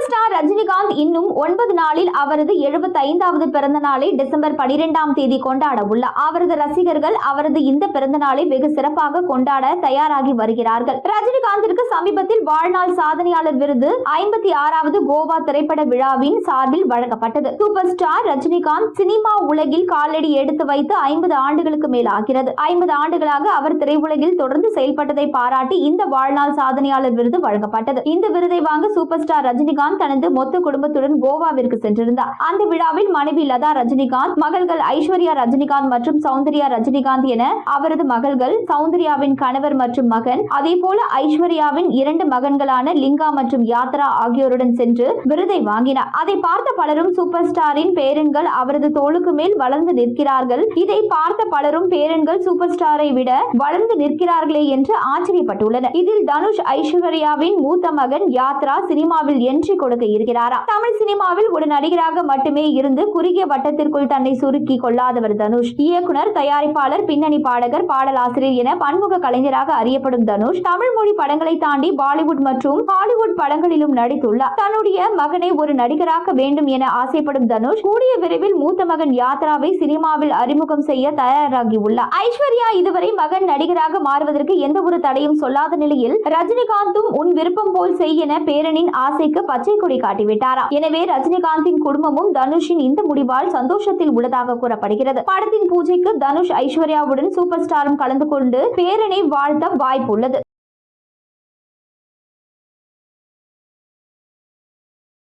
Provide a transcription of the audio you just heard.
Star Rajinikanth இன்னும் 9 நாளில் அவரது 75வது பிறந்த நாளை டிசம்பர் 12ஆம் தேதி கொண்டாட உள்ளார். அவரது ரசிகர்கள் அவரது இந்த பிறந்த நாளை வெகு சிறப்பாக கொண்டாட தயாராகி வருகிறார்கள். ரஜினிகாந்திற்கு சமீபத்தில் வாழ்நாள் சாதனையாளர் விருது 56வது கோவா திரைப்பட விழாவின் சார்பில் வழங்கப்பட்டது. சூப்பர் ஸ்டார் ரஜினிகாந்த் சினிமா உலகில் காலடி எடுத்து வைத்து 50 ஆண்டுகளுக்கு மேல் ஆகிறது. 50 ஆண்டுகளாக அவர் திரையுலகில் தொடர்ந்து செயல்பட்டதை பாராட்டி இந்த வாழ்நாள் சாதனையாளர் விருது வழங்கப்பட்டது. இந்த விருதை வாங்க சூப்பர் ஸ்டார் ரஜினிகாந்த் தனது மொத்த குடும்பத்துடன் கோவாவிற்கு சென்றிருந்தார். அந்த விழாவில் மனைவி லதா ரஜினிகாந்த், மகள்கள் ஐஸ்வர்யா ரஜினிகாந்த் மற்றும் சௌந்தர்யா ரஜினிகாந்த் என அவரது மகள்கள், சௌந்தர்யாவின் கணவர் மற்றும் மகன், அதேபோல ஐஸ்வர்யாவின் 2 மகன்களான லிங்கா மற்றும் யாத்ரா ஆகியோருடன் சென்று விருதை வாங்கினார். அதை பார்த்த பலரும் சூப்பர் ஸ்டாரின் பேரன்கள் அவரது தோளுக்கு மேல் வளர்ந்து நிற்கிறார்கள், இதை பார்த்த பலரும் பேரன்கள் சூப்பர் ஸ்டாரை விட வளர்ந்து நிற்கிறார்களே என்று ஆச்சரியப்பட்டுள்ளனர். இதில் தனுஷ் ஐஸ்வர்யாவின் மூத்த மகன் யாத்ரா சினிமாவில் என்ட்ரி கொடுக்க இருக்கிறாரா? தமிழ் சினிமாவில் ஒரு நடிகராக மட்டுமே இருந்து குறுகிய வட்டத்திற்குள் தன்னை சுருக்கி கொள்ளாதவர் தனுஷ். இயக்குனர், தயாரிப்பாளர், பின்னணி பாடகர், பாடலாசிரியர் என பன்முக கலைஞராக அறியப்படும் தனுஷ் தமிழ் மொழி படங்களை தாண்டி பாலிவுட் மற்றும் ஹாலிவுட் படங்களிலும் நடித்துள்ளார். தன்னுடைய மகனை ஒரு நடிகராக்க வேண்டும் என ஆசைப்படும் தனுஷ் கூடிய விரைவில் மூத்த மகன் யாத்ராவை சினிமாவில் அறிமுகம் செய்ய தயாராகி உள்ளார். ஐஸ்வர்யா இதுவரை மகன் நடிகராக மாறுவதற்கு எந்த ஒரு தடையும் சொல்லாத நிலையில் ரஜினிகாந்தும் உன் விருப்பம் போல் செய் என பேரனின் ஆசைக்கு பச்சை கொடி காட்டிவிட்டாராம். எனவே ரஜினிகாந்தின் குடும்பமும் தனுஷின் இந்த முடிவால் சந்தோஷத்தில் உள்ளதாக கூறப்படுகிறது. படத்தின் பூஜைக்கு தனுஷ் ஐஸ்வர்யாவுடன் சூப்பர் ஸ்டாரும் கலந்து கொண்டு பேரனை வாழ்த்த வாய்ப்பு உள்ளது.